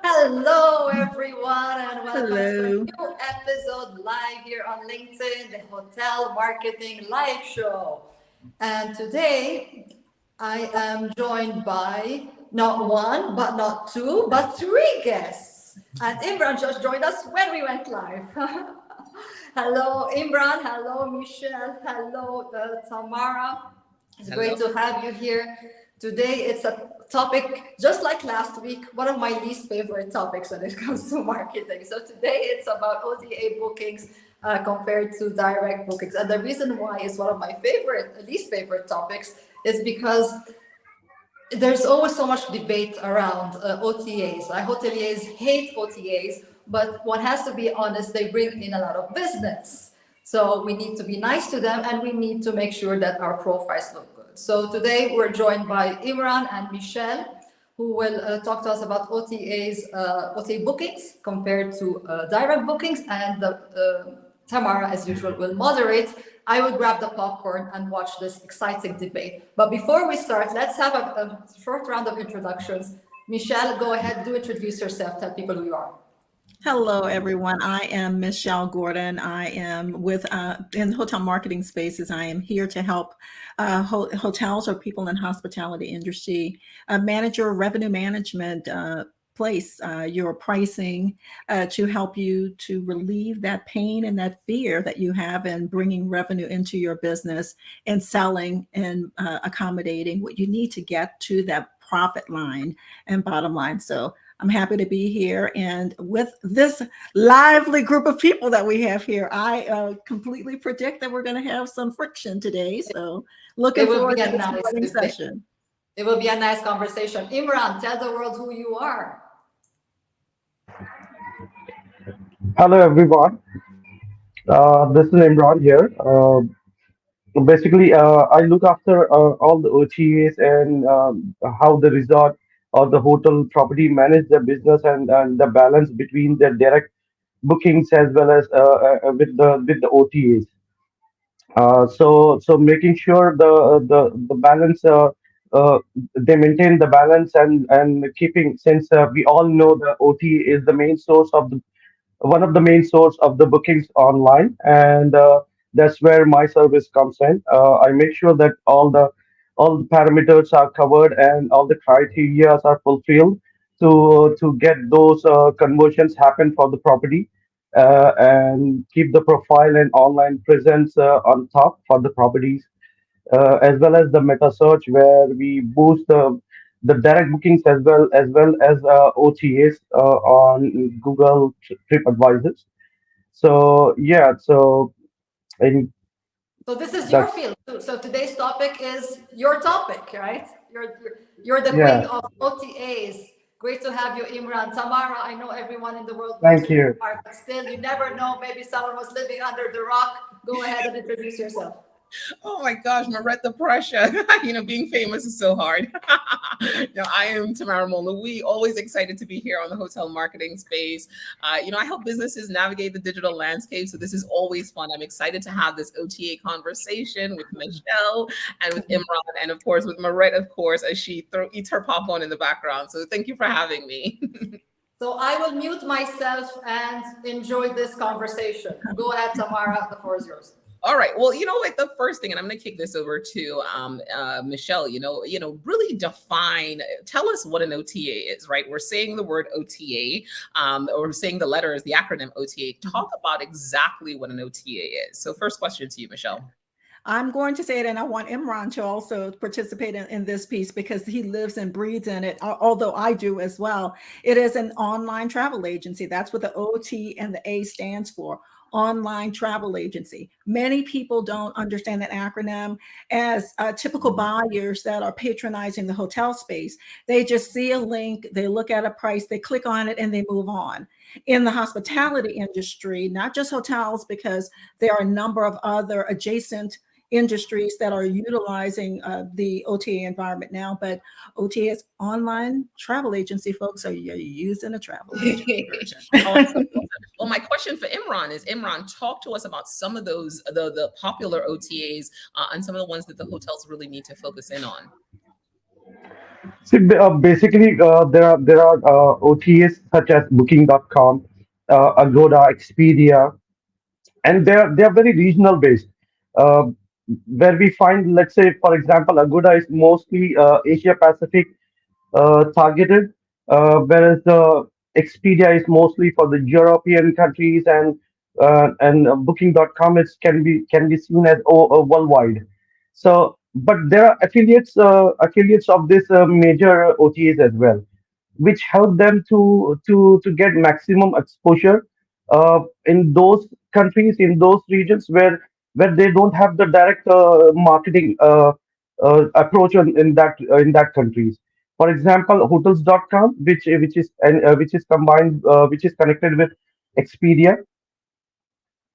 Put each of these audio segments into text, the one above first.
Hello, everyone, and welcome to a Hello. new episode live here on LinkedIn, the Hotel Marketing Live Show. And today I am joined by not one, but not two, but three guests. And Imran just joined us when we went live. Hello, Imran. Hello, Michelle. Hello, Tamara. It's great to have you here. Today it's a topic just like last week, one of my least favorite topics when it comes to marketing. So today it's about OTA bookings compared to direct bookings. And the reason why it's one of my least favorite topics is because there's always so much debate around OTAs. Like hoteliers hate OTAs, but one has to be honest, they bring in a lot of business. So we need to be nice to them and we need to make sure that our profiles look good. So today we're joined by Imran and Michelle, who will talk to us about OTA bookings compared to direct bookings, and Tamara, as usual, will moderate. I will grab the popcorn and watch this exciting debate. But before we start, let's have a short round of introductions. Michelle, go ahead, do introduce yourself, tell people who you are. Hello, everyone. I am Michelle Gordon. I am with in hotel marketing spaces. I am here to help hotels or people in hospitality industry manage your revenue management place, your pricing to help you to relieve that pain and that fear that you have in bringing revenue into your business and selling and accommodating what you need to get to that profit line and bottom line. So I'm happy to be here. And with this lively group of people that we have here, I completely predict that we're going to have some friction today. So looking forward to this morning session. It will be a nice conversation. Imran, tell the world who you are. Hello, everyone. This is Imran here. Basically, I look after all the OTAs and how the resort or the hotel property manage their business and the balance between their direct bookings as well as with the OTAs. So making sure the balance they maintain the balance and keeping, since we all know the OTA is the main source of the one of the main source of the bookings online, and that's where my service comes in. I make sure that all the parameters are covered and all the criteria are fulfilled to get those conversions happen for the property, and keep the profile and online presence on top for the properties, as well as the meta search where we boost the direct bookings as well as OTAs on Google TripAdvisors. So yeah, in So this is your that field. So today's topic is your topic, right? You're the queen yeah, of OTAs. Great to have you, Imran. Tamara, I know everyone in the world knows thank who you you. are, but still, you never know. Maybe someone was living under the rock. Go ahead and introduce yourself. Oh my gosh, Marette, the pressure. Being famous is so hard. I am Tamara Mola. We always excited to be here on the hotel marketing space. I help businesses navigate the digital landscape. So this is always fun. I'm excited to have this OTA conversation with Michelle and with Imran, and of course with Marette, of course, as she eats her popcorn in the background. So thank you for having me. So I will mute myself and enjoy this conversation. Go ahead, Tamara. The floor is yours. All right. Well, the first thing, and I'm going to kick this over to Michelle. Really define. Tell us what an OTA is, right? We're saying the word OTA, or we're saying the letters, the acronym OTA. Talk about exactly what an OTA is. So, first question to you, Michelle. I'm going to say it, and I want Imran to also participate in this piece because he lives and breathes in it, although I do as well. It is an online travel agency. That's what the OT and the A stands for. Online travel agency. Many people don't understand that acronym as typical buyers that are patronizing the hotel space. They just see a link, they look at a price, they click on it, and they move on. In the hospitality industry, not just hotels, because there are a number of other adjacent industries that are utilizing the OTA environment now, but OTA is online travel agency, folks. Are you using a travel agency version? Awesome. Well, my question for Imran is, Imran, talk to us about some of those, the popular OTAs and some of the ones that the hotels really need to focus in on. See, basically, there are OTAs such as Booking.com, Agoda, Expedia, and they are very regional based. Uh, where we find, let's say, for example, Agoda is mostly Asia Pacific targeted, whereas the Expedia is mostly for the European countries, and Booking.com is can be seen as worldwide. So, but there are affiliates of this major OTAs as well, which help them to get maximum exposure in those countries, in those regions where they don't have the direct marketing approach in that countries. For example, hotels.com, which is combined, which is connected with Expedia.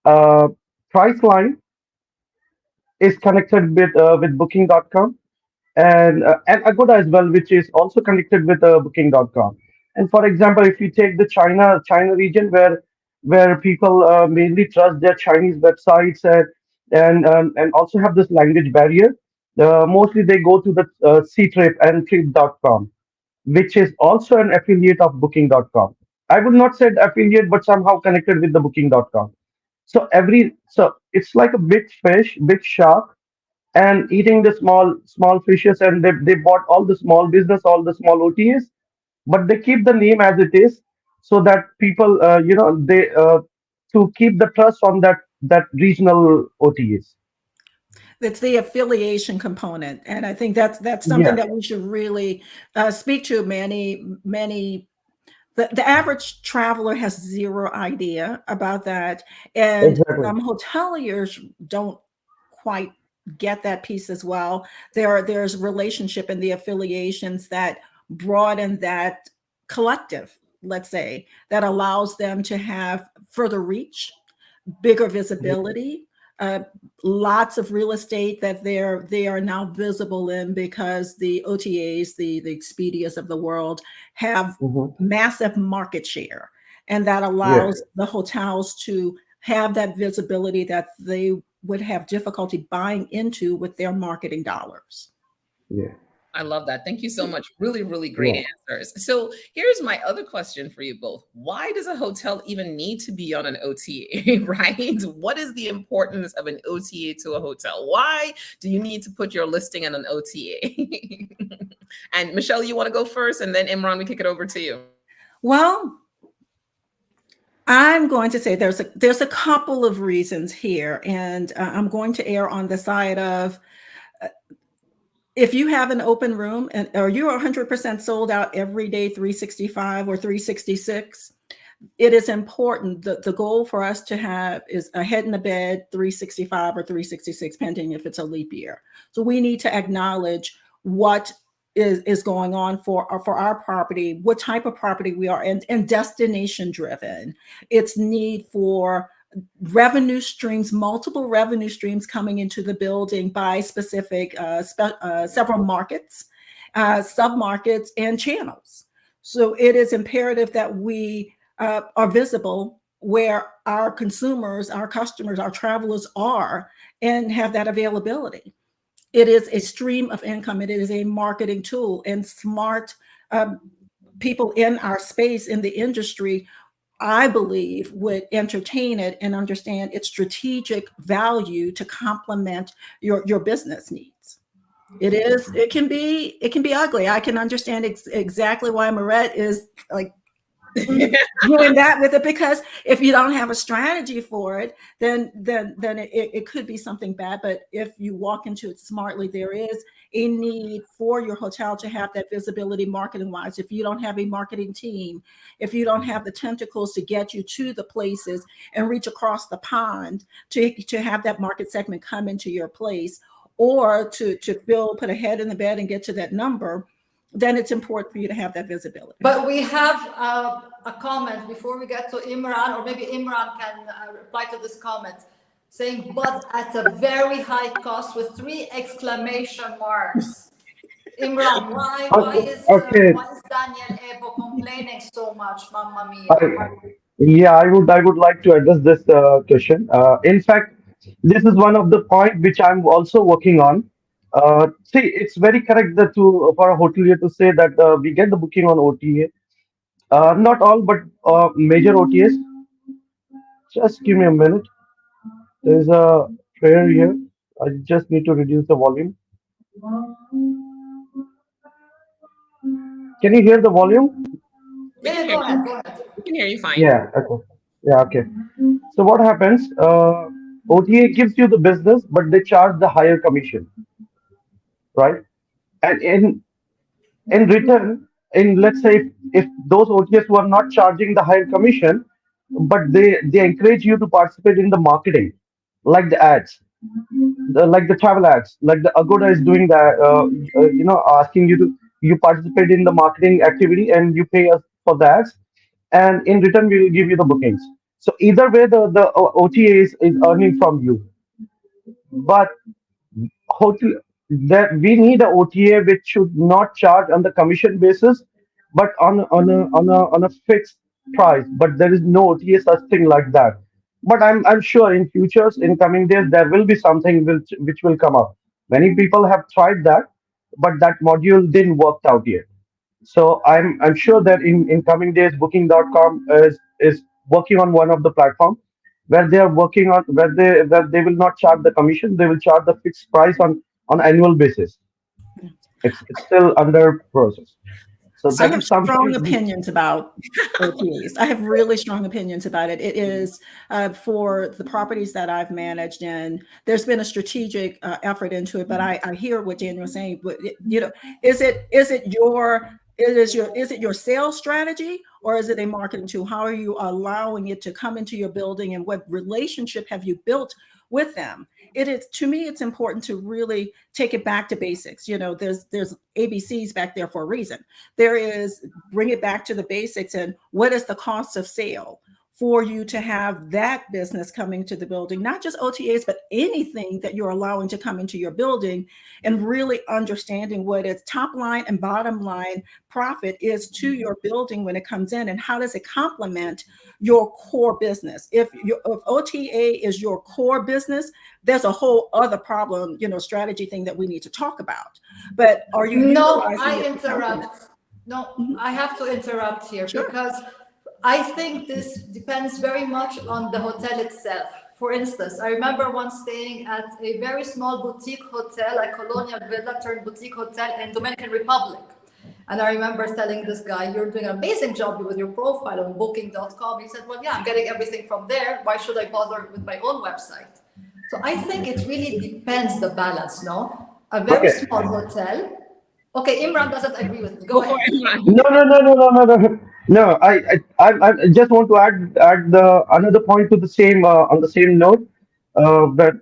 uh, Priceline is connected with Booking.com, and Agoda as well, which is also connected with Booking.com. And for example, if you take the China region, where people mainly trust their Chinese websites, and also have this language barrier, mostly they go to the Ctrip and Trip.com, which is also an affiliate of Booking.com. I would not say affiliate, but somehow connected with the Booking.com. So it's like a big fish, big shark, and eating the small fishes, and they bought all the small business, all the small OTAs, but they keep the name as it is, so that people, they to keep the trust on that regional OTAs. It's the affiliation component, and I think that's something Yeah, that we should really speak to. Many the average traveler has zero idea about that, and exactly. some hoteliers don't quite get that piece as well. There's relationship in the affiliations that broaden that collective, let's say, that allows them to have further reach, bigger visibility, uh, lots of real estate that they are now visible in because the OTAs, the Expedias of the world, have Hmm. massive market share, and that Yeah, allows the hotels to have that visibility that they would have difficulty buying into with their marketing dollars. yeah, I love that. Thank you so much. Really, really great yeah. answers. So here's my other question for you both. Why does a hotel even need to be on an OTA, right? What is the importance of an OTA to a hotel? Why do you need to put your listing on an OTA? And Michelle, you want to go first? And then Imran, we kick it over to you. Well, I'm going to say there's a couple of reasons here, and I'm going to err on the side of if you have an open room and or you're 100% sold out every day 365 or 366, it is important. The goal for us to have is a head in the bed 365 or 366, pending if it's a leap year. So we need to acknowledge what is going on for our property, what type of property we are, and destination driven. It's need for revenue streams, multiple revenue streams coming into the building by specific several markets, submarkets, and channels. So it is imperative that we are visible where our consumers, our customers, our travelers are, and have that availability. It is a stream of income. It is a marketing tool, and smart um, people in our space in the industry, I believe, would entertain it and understand its strategic value to complement your business needs. It can be ugly. I can understand exactly why Marette is like doing that with it, because if you don't have a strategy for it, then it could be something bad. But if you walk into it smartly, there is a need for your hotel to have that visibility marketing wise. If you don't have a marketing team, if you don't have the tentacles to get you to the places and reach across the pond to have that market segment come into your place, or to put a head in the bed and get to that number, then it's important for you to have that visibility. But we have a comment before we get to Imran, or maybe Imran can reply to this comment, saying, but at a very high cost with three exclamation marks. Imran, Okay. why is Daniel Ebo complaining so much? Mamma mia. I, yeah, I would like to address this question. In fact, this is one of the point which I'm also working on. See, it's very correct that to for a hotelier to say that we get the booking on OTA. Not all, but major OTAs. Just give me a minute. There's a prayer here. I just need to reduce the volume. Can you hear the volume? We Yeah, can yeah, hear go you. ahead, go ahead. We can hear you fine. Yeah. Okay. Yeah. Okay. So what happens? OTA gives you the business, but they charge the higher commission, right? And in return, in let's say if those OTAs who are not charging the higher commission, but they encourage you to participate in the marketing, like the ads, like the travel ads, like the Agoda is doing that. Asking you to you participate in the marketing activity and you pay us for the ads, and in return we will give you the bookings. So either way, the OTA is earning from you, but hotel that we need a OTA which should not charge on the commission basis, but on a fixed price. But there is no OTA such thing like that. But I'm sure in futures, in coming days, there will be something which will come up. Many people have tried that, but that module didn't work out yet. So I'm sure that in coming days, Booking.com is working on one of the platform where they are working on where they will not charge the commission, they will charge the fixed price on annual basis. It's still under process. So I that have is something. strong opinions about OTAs. I have really strong opinions about it. It is for the properties that I've managed, and there's been a strategic effort into it. But I hear what Daniel was saying. But is it your sales strategy, or is it a marketing tool? How are you allowing it to come into your building, and what relationship have you built with them? It is, to me, it's important to really take it back to basics. There's ABCs back there for a reason. There is, bring it back to the basics, and what is the cost of sale for you to have that business coming to the building, not just OTAs, but anything that you're allowing to come into your building, and really understanding what its top line and bottom line profit is to your building when it comes in, and how does it complement your core business. If OTA is your core business, there's a whole other problem, strategy thing that we need to talk about. But are you No, utilizing I it to complement? interrupt. No, Mhm. I have to interrupt here Sure. because I think this depends very much on the hotel itself. For instance, I remember once staying at a very small boutique hotel, a colonial villa turned boutique hotel in Dominican Republic. And I remember telling this guy, "You're doing an amazing job with your profile on booking.com." He said, "Well, yeah, I'm getting everything from there. Why should I bother with my own website?" So I think it really depends the balance, no? A very Okay. small hotel. Okay, Imran doesn't agree with me. Go Go for ahead. it, No, Imran. no, no, no, no, no, no. No, I just want to add the another point to the same on the same note. That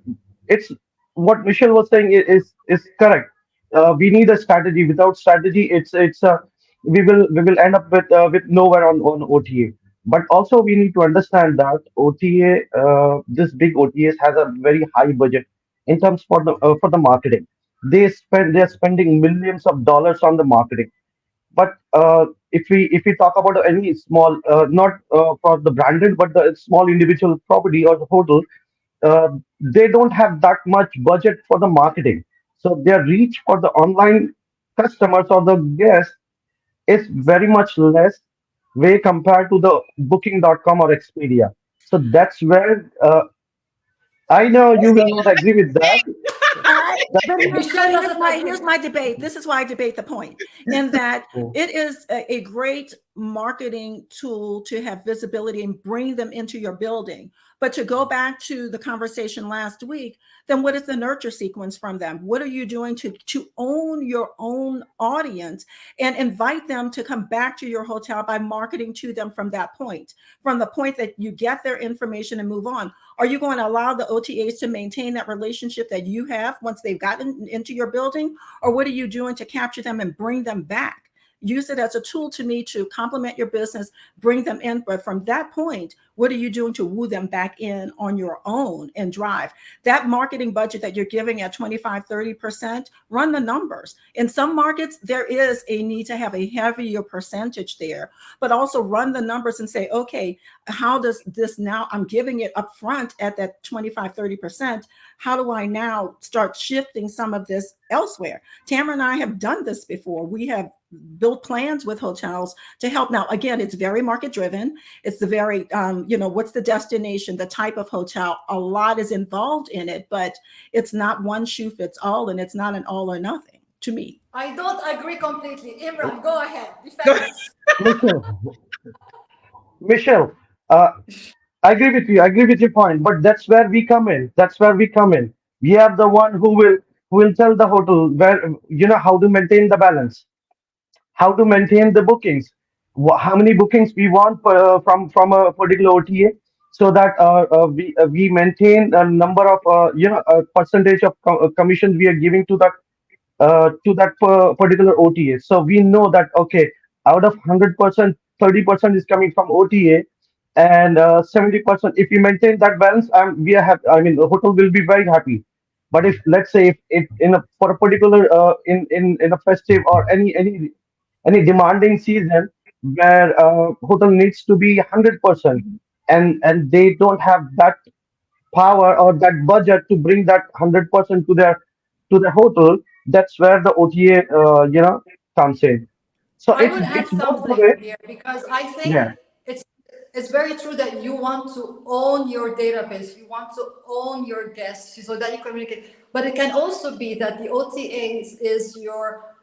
it's what Michelle was saying is correct. We need a strategy. Without strategy, it's we will end up with nowhere on OTA. But also we need to understand that OTA, this big OTAs has a very high budget in terms for the marketing. They're spending millions of dollars on the marketing, but if we talk about any small, not for the branded, but the small individual property or the hotel, uh, they don't have that much budget for the marketing. So their reach for the online customers or the guests is very much less way compared to the Booking.com or Expedia. So that's where I know you will not agree with that. But Michelle here's doesn't my agree. debate. This is why I debate the point, in that it is a great marketing tool to have visibility and bring them into your building. But to go back to the conversation last week, then what is the nurture sequence from them? What are you doing to own your own audience and invite them to come back to your hotel by marketing to them from the point that you get their information and move on? Are you going to allow the OTAs to maintain that relationship that you have once they've gotten into your building? Or what are you doing to capture them and bring them back? use it as a tool to me to complement your business, bring them in. But from that point, what are you doing to woo them back in on your own and drive? That marketing budget that you're giving at 25, 30%, run the numbers. In some markets, there is a need to have a heavier percentage there, but also run the numbers and say, okay, how does this now, I'm giving it up front at that 25, 30%. How do I now start shifting some of this elsewhere? Tamara and I have done this before. We have built plans with hotels to help. Now, again, it's very market driven. It's the very, what's the destination, the type of hotel? A lot is involved in it, but it's not one shoe fits all, and it's not an all or nothing to me. I don't agree completely. Imran, go ahead. Defend us. Michelle, Michelle, uh, I agree with you. I agree with your point, but that's where we come in. That's where we come in. We are the one who will tell the hotel where how to maintain the balance, how to maintain the bookings, how many bookings we want from a particular OTA, so that we maintain a number of percentage of commissions we are giving to that particular OTA. So we know that okay, out of 100%, 30% is coming from OTA, and 70%. If we maintain that balance, we are happy. I mean, the hotel will be very happy. But if let's say if in a for a particular in a festive or any demanding season where hotel needs to be 100%, and they don't have that power or that budget to bring that 100% to their hotel, that's where the OTA comes in. So I it's would add it's both the something way. here because I Yeah. think it's it's very true that you want to own your database, you want to own your guests so that you communicate. But it can also be that the OTAs is your,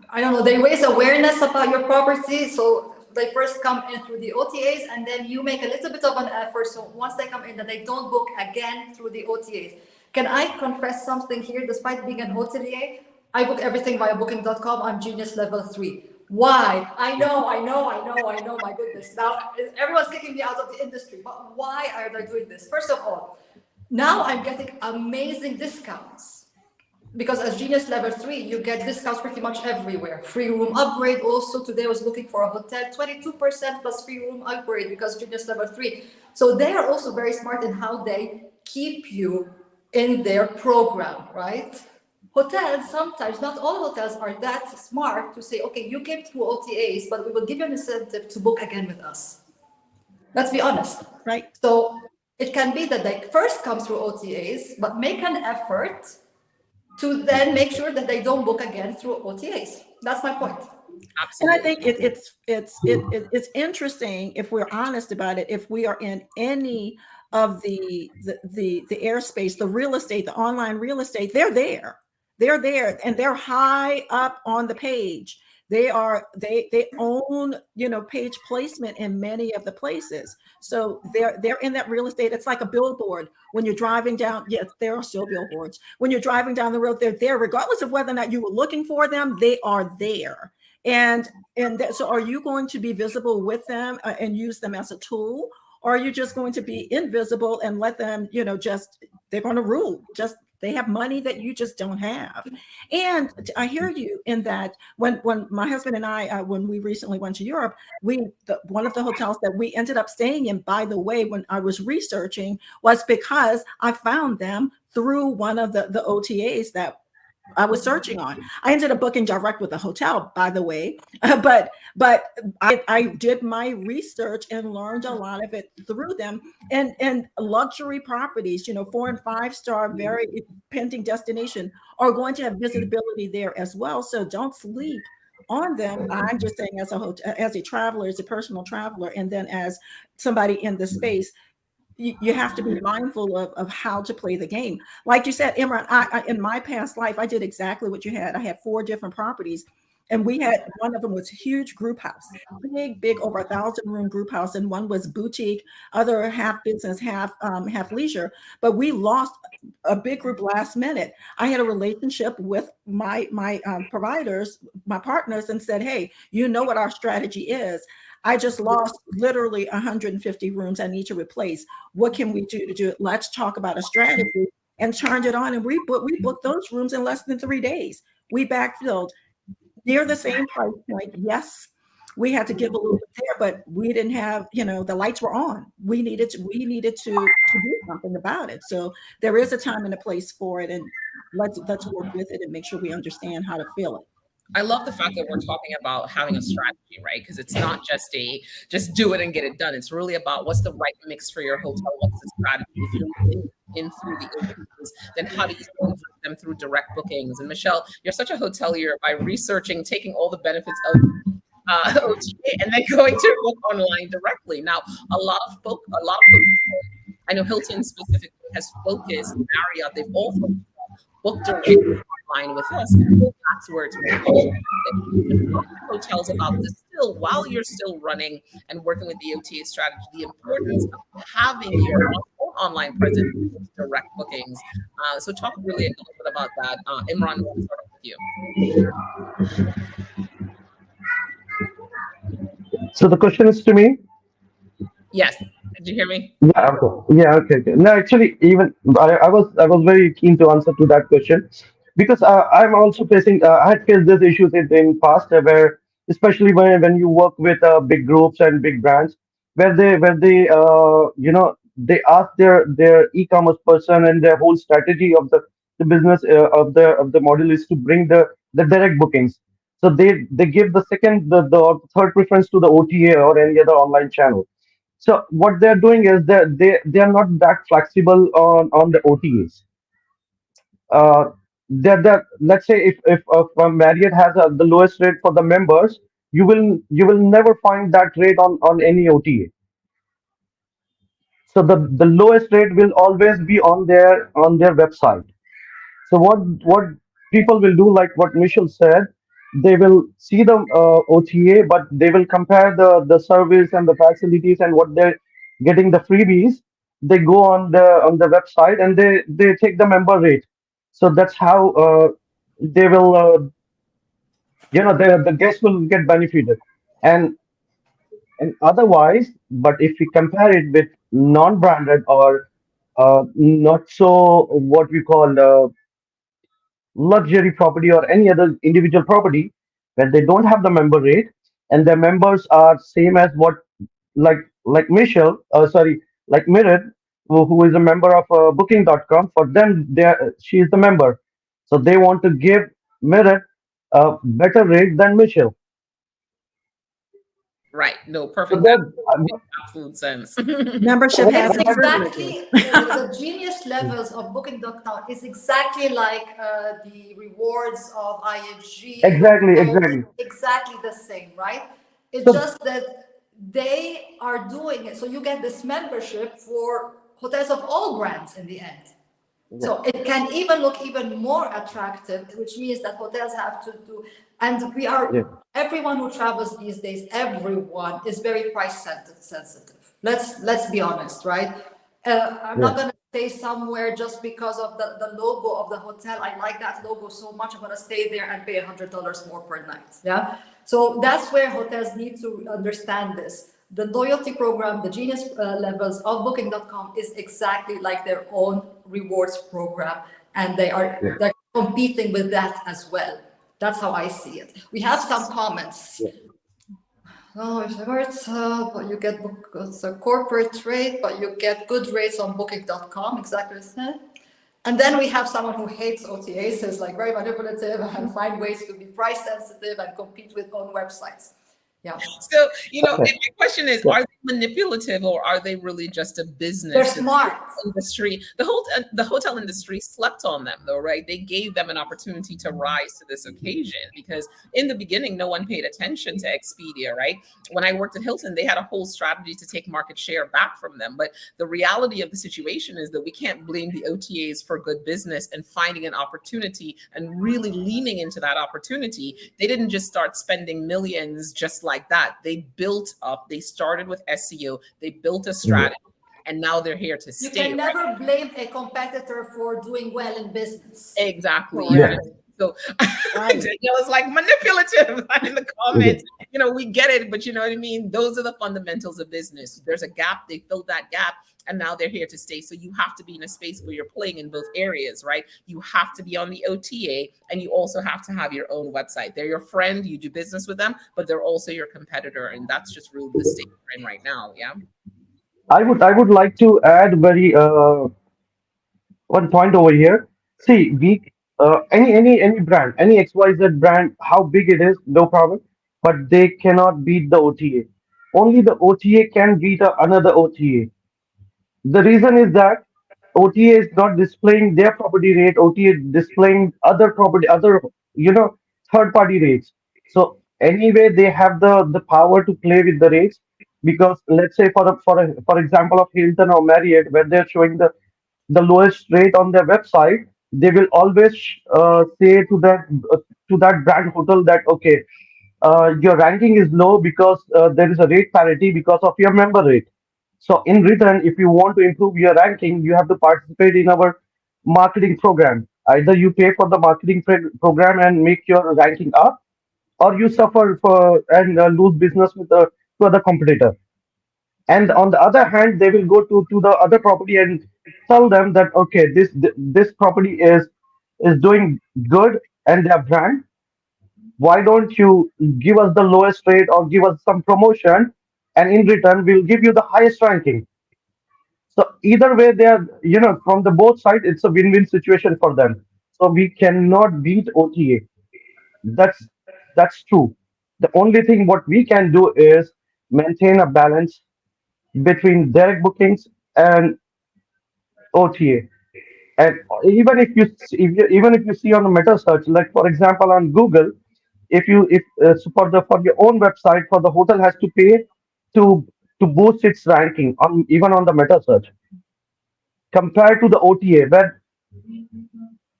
I don't know, they raise awareness about your property. So they first come in through the OTAs and then you make a little bit of an effort. So once they come in, that they don't book again through the OTAs. Can I confess something here? Despite being an OTA, I book everything via booking.com. I'm genius level 3. Why? I know. My goodness. Now everyone's kicking me out of the industry. But why are they doing this? First of all, now I'm getting amazing discounts because as Genius Level 3, you get discounts pretty much everywhere. Free room upgrade also. Today I was looking for a hotel, 22% plus free room upgrade because Genius Level 3. So they are also very smart in how they keep you in their program, right? Hotels, sometimes, not all hotels are that smart to say, okay, you came through OTAs, but we will give you an incentive to book again with us. Let's be honest. Right. So it can be that they first come through OTAs, but make an effort to then make sure that they don't book again through OTAs. That's my point. And I Absolutely. think it's interesting if we're honest about it. If we are in any of the airspace, the real estate, the online real estate, they're there, and they're high up on the page. They own page placement in many of the places. So they're in that real estate. It's like a billboard when you're driving down. Yes, there are still billboards when you're driving down the road. They're there regardless of whether or not you were looking for them. They are there. So are you going to be visible with them and use them as a tool, or are you just going to be invisible and let them just they're going to rule? Just they have money that you just don't have. And I hear you in that when my husband and I when we recently went to Europe, one of the hotels that we ended up staying in, by the way, when I was researching, was because I found them through one of the OTAs that I was searching on. I ended up booking direct with the hotel, by the way, but I did my research and learned a lot of it through them. And luxury properties, 4 and 5 star, very pending destination, are going to have visibility there as well. So don't sleep on them. I'm just saying, as a traveler, as a personal traveler, and then as somebody in the space, you have to be mindful of how to play the game. Like you said, Imran, in my past life, I did exactly what you had. I had 4 different properties, and we had one of them was huge group house, big, over 1,000 room group house, and one was boutique, other half business, half leisure. But we lost a big group last minute. I had a relationship with my providers, my partners, and said, hey, you know what our strategy is. I just lost literally 150 rooms I need to replace. What can we do to do it? Let's talk about a strategy, and turned it on. And we booked those rooms in less than 3 days. We backfilled. near the same price point. Yes, we had to give a little bit there, but we didn't have, the lights were on. We needed to do something about it. So there is a time and a place for it, and let's work with it and make sure we understand how to fill it. I love the fact that we're talking about having a strategy, right? Because it's not just do it and get it done. It's really about what's the right mix for your hotel. What's the strategy? If you're in through the OTAs, then how do you convert them through direct bookings? And Michelle, you're such a hotelier by researching, taking all the benefits of OTA, and then going to book online directly. Now, a lot of hotels, I know Hilton specifically has focused, Marriott, they've all focused on book directly online with us. That's where it's more cost-effective. Talk to hotels about this still while you're still running and working with the OTA strategy, the importance of having your own online presence, direct bookings. So talk really a little bit about that. Imran, we'll start off with you. So the question is to me. Yes. Did you hear me? Yeah, okay. Yeah, okay, okay. No, actually, even I was very keen to answer to that question because I'm also facing I had faced these issues in past where especially when you work with big groups and big brands where they ask their e-commerce person and their whole strategy of the business of the model is to bring the direct bookings. So they give the third preference to the OTA or any other online channel. So what they're doing is that they are not that flexible on the OTAs. Uh, they're let's say if Marriott has the lowest rate for the members, you will never find that rate on any OTA. So the lowest rate will always be on their website. So what people will do, like what Michelle said, they will see the OTA, but they will compare the service and the facilities and what they're getting the freebies. They go on the website and they take the member rate. So that's how they will the guests will get benefited. And and otherwise, but if we compare it with non-branded or not so what we call luxury property or any other individual property where they don't have the member rate and their members are same as what like Michelle, sorry, like Mirit, who is a member of booking.com. For them, she is the member, so they want to give Mirit a better rate than Michelle. Right. No, So perfect. That that makes absolute sense. Membership what, has It's its what privileges. exactly the genius levels of booking.com is exactly like the rewards of IHG or exactly, Gold, exactly. exactly the same, right? It's So just that they are doing it. So you get this membership for hotels of all brands in the end. yeah, So it can even look even more attractive, which means that hotels have to do, and we yeah, are, everyone who travels these days, everyone is very sensitive. Let's be honest, right? I'm yeah, not gonna stay somewhere just because of the logo of the hotel. I like that logo so much. I'm gonna stay there and pay $100 more per night. Yeah. So that's where hotels need to understand this. The loyalty program, the genius levels of booking.com is exactly like their own rewards program, and yeah, they're competing with that as well. That's how I see it. We have some comments. yeah. Oh, it's but you get it's a corporate rate, but you get good rates on booking.com, exactly the same. And then we have someone who hates OTAs, is like very manipulative and find ways to be price sensitive and compete with own websites. Yeah. So, Okay. and my question is, Yeah. are they manipulative or are they really just a They're business? smart. Industry, the hotel industry slept on them though, right? They gave them an opportunity to rise to this occasion because in the beginning, no one paid attention to Expedia, right? When I worked at Hilton, they had a whole strategy to take market share back from them. But the reality of the situation is that we can't blame the OTAs for good business and finding an opportunity and really leaning into that opportunity. They didn't just start spending millions just like that. They built up, they started with SEO, they built a Yeah. strategy, and now they're here to You stay, can right? never blame a competitor for doing well in business. Exactly. Yeah. Correct. So Right. Danielle is like manipulative in the Mhm. comments. we get it, but you know what I mean? Those are the fundamentals of business. There's a gap, they filled that gap, and now they're here to stay. So you have to be in a space where you're playing in both areas, right? You have to be on the OTA, and you also have to have your own website. They're your friend, you do business with them, but they're also your competitor. And that's just really the state we're in right now. Yeah. I would like to add very one point over here. See, we any brand, any XYZ brand, how big it is, no problem, but they cannot beat the OTA. Only the OTA can beat another OTA. The reason is that OTA is not displaying their property rate. OTA is displaying other property, other third party rates. So anyway, they have the power to play with the rates, because let's say for example of Hilton or Marriott, where they're showing the lowest rate on their website, they will always say to that brand hotel that, okay, your ranking is low because there is a rate parity because of your member rate. So in return, if you want to improve your ranking, you have to participate in our marketing program. Either you pay for the marketing program and make your ranking up, or you suffer for and lose business with the to other competitor. And on the other hand, they will go to the other property and tell them that, okay, this property is doing good and their brand. Why don't you give us the lowest rate or give us some promotion, and in return we'll give you the highest ranking. So either way, they are, from the both sides, it's a win-win situation for them. So we cannot beat OTA. That's true. The only thing what we can do is maintain a balance between direct bookings and OTA. And even if you see on a meta search, like for example on Google, if so for your own website, for the hotel has to pay to boost its ranking on even on the meta search, compared to the OTA, where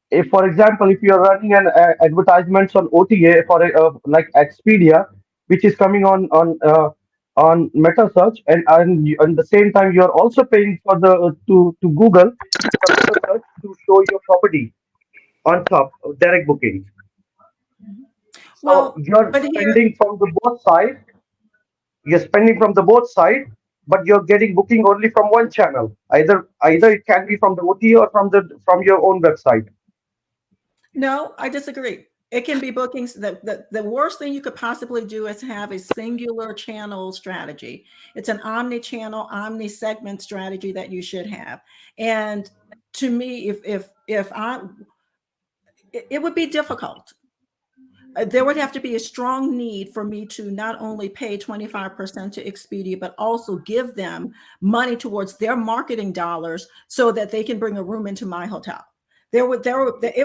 if for example if you are running an advertisements on OTA for like Expedia, which is coming on meta search, and the same time you are also paying for the to Google for meta search to show your property on top of direct bookings. So Well, you're but here, spending from the both side, you're spending from the both side, but you're getting booking only from one channel. Either it can be from the OTA or from your own website. no, I disagree. It can be bookings. The worst thing you could possibly do is have a singular channel strategy. It's an omni-channel, omni-segment strategy that you should have. And to me, if I, it would be difficult. There would have to be a strong need for me to not only pay 25% to Expedia, but also give them money towards their marketing dollars so that they can bring a room into my hotel. It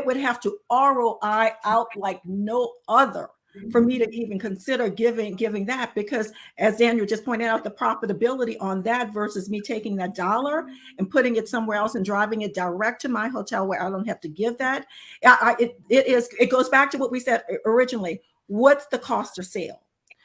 would have to ROI out like no other for me to even consider giving that, because as Daniel just pointed out, the profitability on that versus me taking that dollar and putting it somewhere else and driving it direct to my hotel where I don't have to give that. It goes back to what we said originally. What's the cost of sale?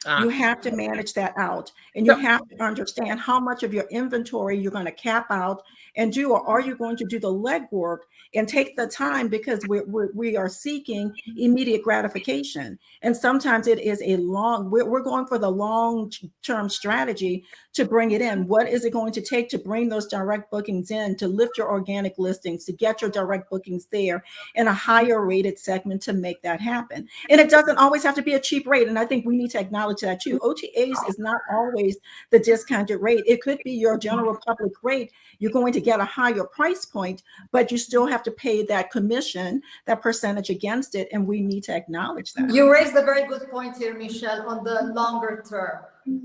Ah, You have to manage that out, and you so have to understand how much of your inventory you're going to cap out and do, or are you going to do the legwork and take the time, because we are seeking immediate gratification. And sometimes it is we're going for the long term strategy to bring it in. What is it going to take to bring those direct bookings in, to lift your organic listings, to get your direct bookings there in a higher rated segment to make that happen? And it doesn't always have to be a cheap rate. And I think we need to acknowledge that too. OTAs is not always the discounted rate. It could be your general public rate. You're going to get a higher price point, but you still have to pay that commission, that percentage against it. And we need to acknowledge that. You raised a very good point here, Michelle, on the longer term.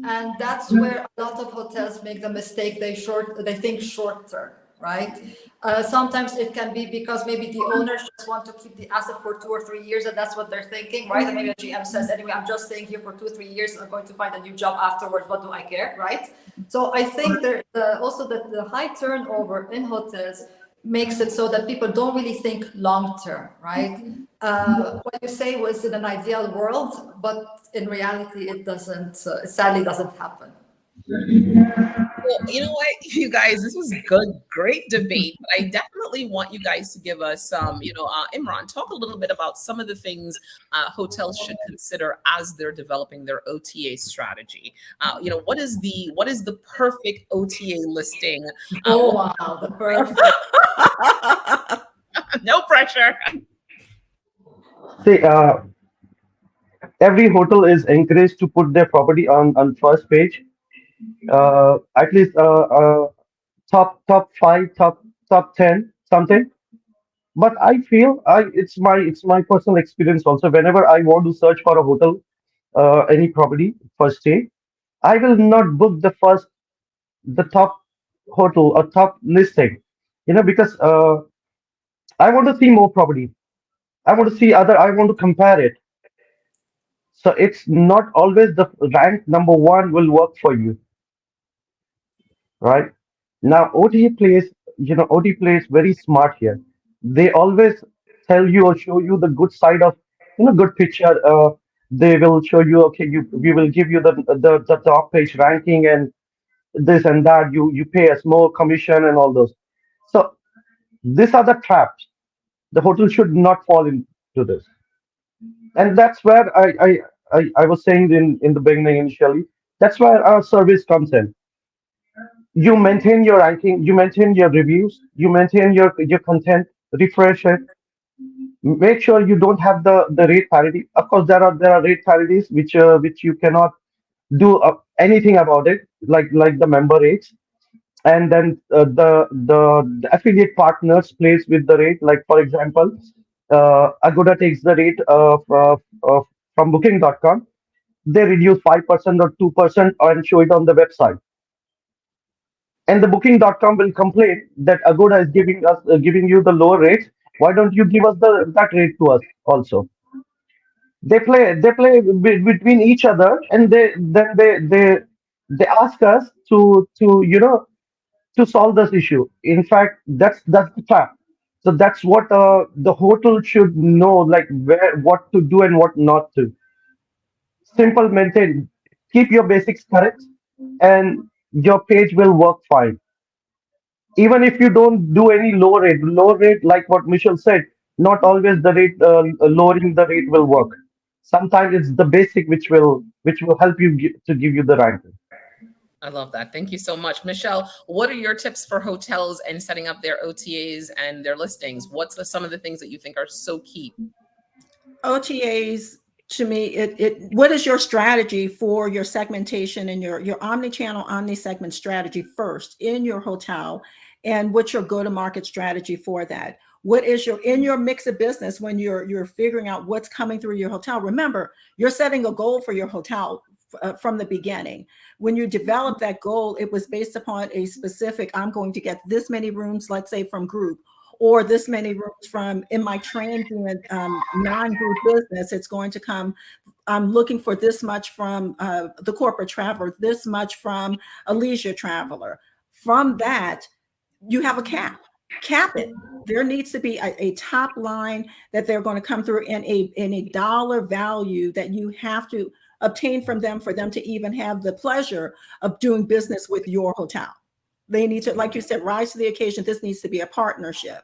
And that's where a lot of hotels make the mistake. They think short term, right? Sometimes it can be because maybe the owners just want to keep the asset for 2 or 3 years, and that's what they're thinking, right? And maybe a GM says, anyway, I'm just staying here for 2 or 3 years. I'm going to find a new job afterwards. What do I care, right? So I think there also that the high turnover in hotels makes it so that people don't really think long term, right? What you say was in an ideal world, but in reality, it doesn't. It sadly doesn't happen. Well, you know what, you guys, this was good, great debate. But I definitely want you guys to give us some, Imran, talk a little bit about some of the things hotels should consider as they're developing their OTA strategy. What is the perfect OTA listing? Oh, What, wow, the perfect. no pressure. See, every hotel is encouraged to put their property on first page, at least top five, top 10, something. But I feel it's my personal experience also. Whenever I want to search for a hotel, any property for stay, I will not book the top hotel or top listing, because I want to see more property. I want to see other. I want to compare it. So it's not always the rank number one will work for you, right? Now OTA plays very smart here. They always tell you or show you the good side of, good picture. They will show you, okay, we will give you the top page ranking and this and that. You pay us more commission and all those. So these are the traps. The hotel should not fall into this, and that's where I was saying in the beginning initially. That's where our service comes in. You maintain your ranking, you maintain your reviews, you maintain your content, refresh it, make sure you don't have the rate parity. Of course, there are rate parities which you cannot do anything about it, like the member rates. And then the affiliate partners plays with the rate. Like, for example, Agoda takes the rate from booking.com. They reduce 5% or 2% and show it on the website, and the booking.com will complain that Agoda is giving you the lower rates. Why don't you give us that rate to us also? They play between each other, and they ask us to solve this issue. In fact, that's the trap. So that's what the hotel should know, like where what to do and what not to. Simple, maintain, keep your basics correct, and your page will work fine. Even if you don't do any low rate, like what Michelle said, not always the rate, lowering the rate will work. Sometimes it's the basic which will help you to give you the ranking. I love that. Thank you so much. Michelle, what are your tips for hotels and setting up their OTAs and their listings? Some of the things that you think are so key? OTAs, to me, it what is your strategy for your segmentation and your omni-channel, omni-segment strategy first in your hotel, and what's your go-to-market strategy for that? What is your in your mix of business when you're figuring out what's coming through your hotel? Remember, you're setting a goal for your hotel from the beginning. When you develop that goal, it was based upon a specific, I'm going to get this many rooms, let's say from group, or this many rooms from in my transient non-group business. It's going to come. I'm looking for this much from the corporate traveler, this much from a leisure traveler. From that, you have a cap it. There needs to be a top line that they're going to come through in a dollar value that you have to obtain from them for them to even have the pleasure of doing business with your hotel. They need to, like you said, rise to the occasion. This needs to be a partnership.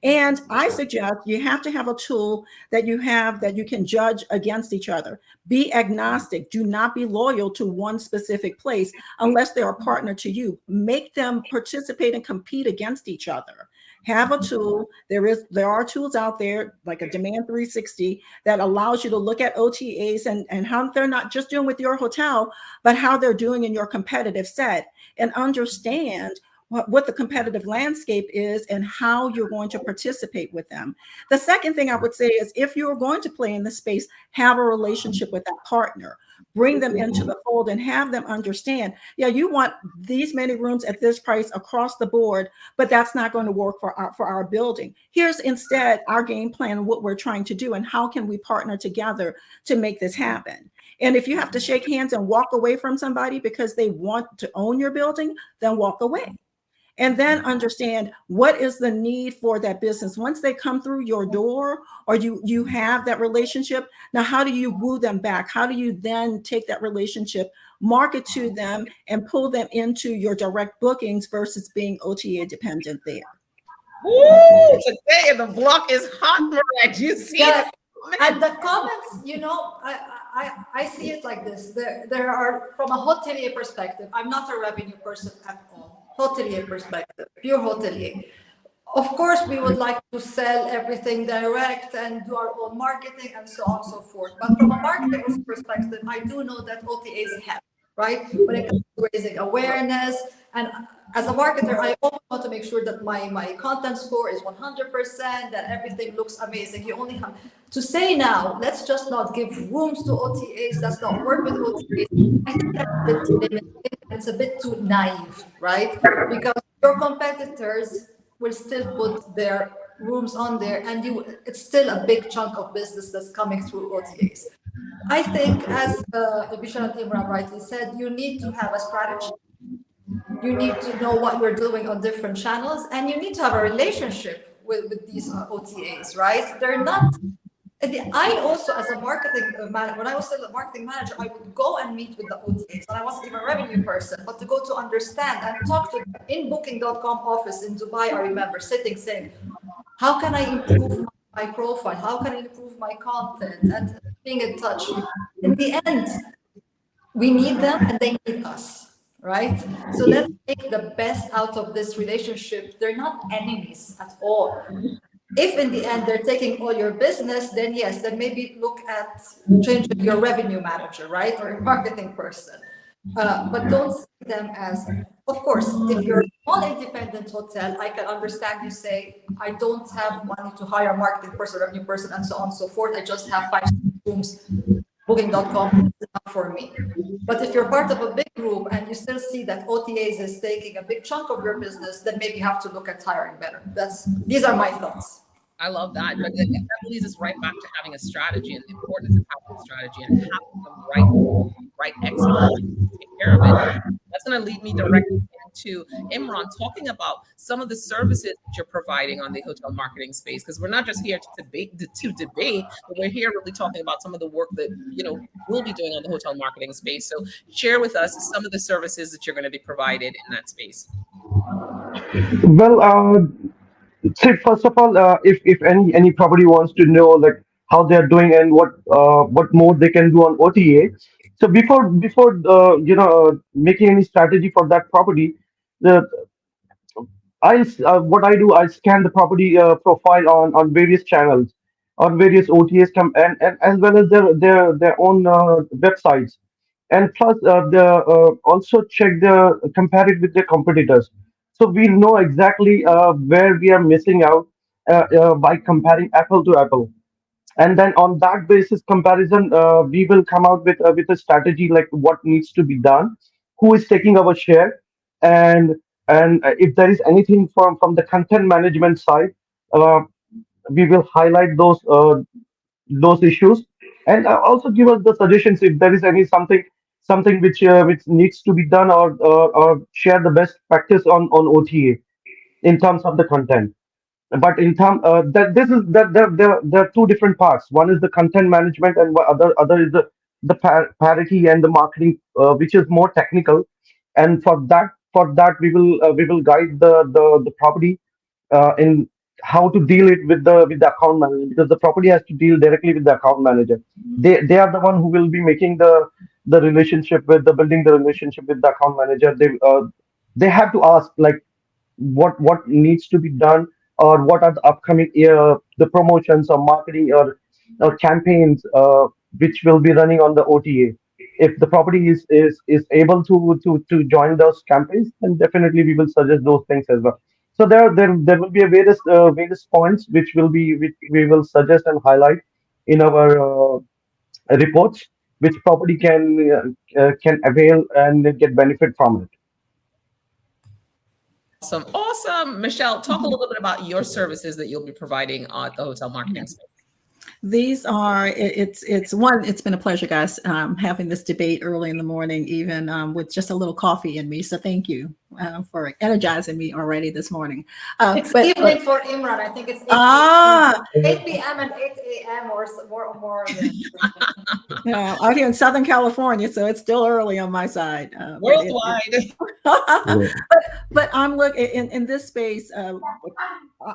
And I suggest you have to have a tool that you have that you can judge against each other. Be agnostic. Do not be loyal to one specific place unless they're a partner to you. Make them participate and compete against each other. Have a tool. There are tools out there like a Demand 360 that allows you to look at OTAs and how they're not just doing with your hotel, but how they're doing in your competitive set, and understand what the competitive landscape is and how you're going to participate with them. The second thing I would say is, if you're going to play in the space, have a relationship with that partner. Bring them into the fold and have them understand, yeah, you want these many rooms at this price across the board, but that's not going to work for our building. Here's instead our game plan, what we're trying to do, and how can we partner together to make this happen. And if you have to shake hands and walk away from somebody because they want to own your building, then walk away. and then understand what is the need for that business. Once they come through your door, or you have that relationship, now how do you woo them back? How do you then take that relationship, market to them, and pull them into your direct bookings versus being OTA dependent there? Woo! Today the block is hot, Marette. You see Yeah, it? and the comments, I see it like this. There are, from a hotelier perspective, I'm not a revenue person at all. Hotelier perspective, pure hotelier. Of course, we would like to sell everything direct and do our own marketing and so on and so forth. But from a marketing perspective, I do know that OTAs help, right? When it comes to raising awareness. And as a marketer, I always want to make sure that my content score is 100%, that everything looks amazing. You only have to say now, let's just not give rooms to OTAs, let's not work with OTAs. I think that's a bit limited. It's a bit too naive, right? Because your competitors will still put their rooms on there, and it's still a big chunk of business that's coming through OTAs. I think, as Bishal and Imran rightly said, you need to have a strategy. You need to know what you're doing on different channels, and you need to have a relationship with these OTAs, right? They're not. I also, as a marketing manager, when I was still a marketing manager, I would go and meet with the OTAs, and I wasn't even a revenue person, but to go to understand and talk to them in Booking.com office in Dubai. I remember sitting saying, how can I improve my profile? How can I improve my content? And being in touch. In the end, we need them and they need us, right? So let's make the best out of this relationship. They're not enemies at all. If in the end they're taking all your business, then yes, then maybe look at changing your revenue manager, right? Or your marketing person. But don't see them as, of course, if you're a small independent hotel, I can understand you say, I don't have money to hire a marketing person, revenue person, and so on and so forth. I just have 5 rooms. Booking.com is not for me. But if you're part of a big group and you still see that OTAs is taking a big chunk of your business, then maybe you have to look at hiring better. These are my thoughts. I love that. But that leads us right back to having a strategy and the importance of having a strategy and having the right experts to take care of it. That's going to lead me directly into Imran talking about some of the services that you're providing on the hotel marketing space, because we're not just here to debate, but we're here really talking about some of the work that we'll be doing on the hotel marketing space. So share with us some of the services that you're going to be provided in that space. Well, see, first of all, if any property wants to know like how they're doing and what more they can do on OTA, so before making any strategy for that property, the what I do, I scan the property profile on various channels, on various OTAs, and as well as their own websites, and plus the also check compare it with their competitors, so we know exactly where we are missing out by comparing apple to apple, and then on that basis comparison we will come out with a strategy like what needs to be done, who is taking our share, and if there is anything from the content management side, uh, we will highlight those issues, and also give us the suggestions if there is something which needs to be done, or share the best practice on OTA in terms of the content. But in term that this is that there are two different parts. One is the content management, and other is the parity and the marketing, which is more technical. And for that we will guide the property in how to deal it with the account manager, because the property has to deal directly with the account manager. They are the one who will be making the relationship with the building the relationship with the account manager. They have to ask like what needs to be done, or what are the upcoming the promotions or marketing or campaigns which will be running on the OTA. If the property is able to join those campaigns, then definitely we will suggest those things as well. So there will be a various points which we will suggest and highlight in our reports, which property can avail and get benefit from it. Awesome. Michelle, talk a little bit about your services that you'll be providing at the hotel marketing space. These are it's one. It's been a pleasure, guys, having this debate early in the morning, even with just a little coffee in me. So thank you for energizing me already this morning. It's But evening for Imran. I think it's ah, 8 p.m. and 8 a.m. or more than. yeah, out here in Southern California, so it's still early on my side. Worldwide. But I'm looking in this space.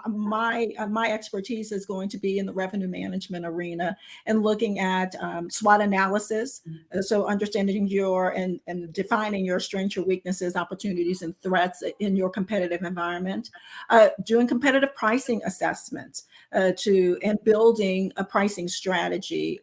My expertise is going to be in the revenue management arena and looking at SWOT analysis. So understanding your and defining your strengths, your weaknesses, opportunities, and threats in your competitive environment. Doing competitive pricing assessments and building a pricing strategy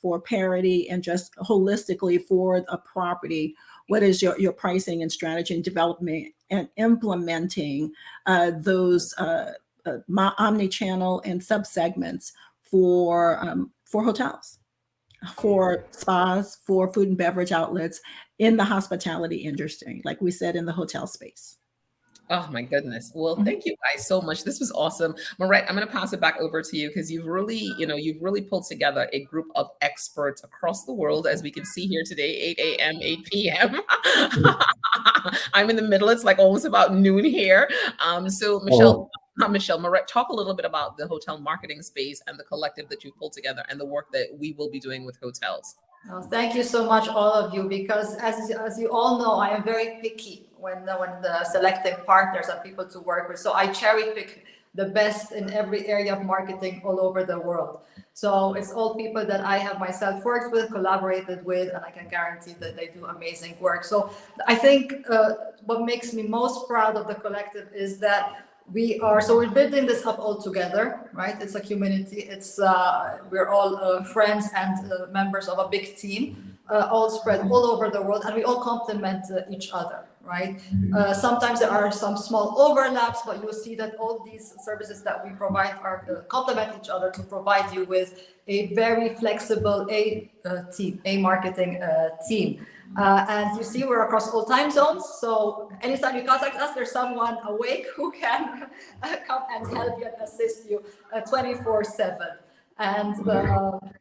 for parity and just holistically for a property. What is your pricing and strategy and development and implementing those omni-channel and subsegments for hotels, for spas, for food and beverage outlets in the hospitality industry, like we said, in the hotel space. Oh my goodness. Well, thank you guys so much. This was awesome. Marette, I'm going to pass it back over to you because you've really pulled together a group of experts across the world, as we can see here today, 8 a.m., 8 p.m. I'm in the middle. It's like almost about noon here. So Michelle, Marette, talk a little bit about the hotel marketing space and the collective that you've pulled together and the work that we will be doing with hotels. Thank you so much, all of you, because as you all know, I am very picky when selecting partners and people to work with. So I cherry pick the best in every area of marketing all over the world. So it's all people that I have myself worked with, collaborated with, and I can guarantee that they do amazing work. So I think what makes me most proud of the collective is that we're building this up all together, right? It's a community. It's we're all friends and members of a big team, all spread all over the world, and we all complement each other, right? Sometimes there are some small overlaps, but you'll see that all these services that we provide are complement each other to provide you with a very flexible a marketing team. And you see, we're across all time zones. So anytime you contact us, there's someone awake who can come and help you and assist you 24/7. And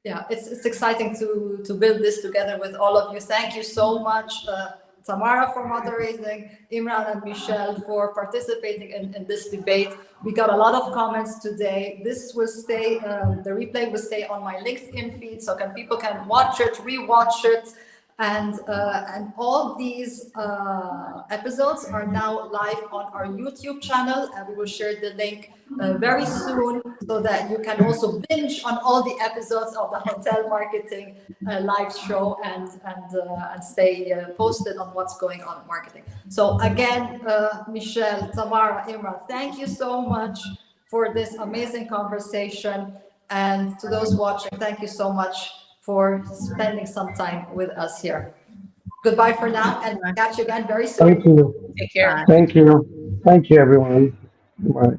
yeah, it's exciting to build this together with all of you. Thank you so much, Tamara, for moderating, Imran and Michelle for participating in this debate. We got a lot of comments today. This will stay, the replay will stay on my LinkedIn feed, so people can watch it, rewatch it. And all these episodes are now live on our YouTube channel, and we will share the link very soon so that you can also binge on all the episodes of the hotel marketing live show and stay posted on what's going on in marketing. So again, Michelle, Tamara, Imran, thank you so much for this amazing conversation. And to those watching, thank you so much for spending some time with us here. Goodbye for now, and catch you again very soon. Thank you. Take care. Thank you. Thank you, everyone. Bye.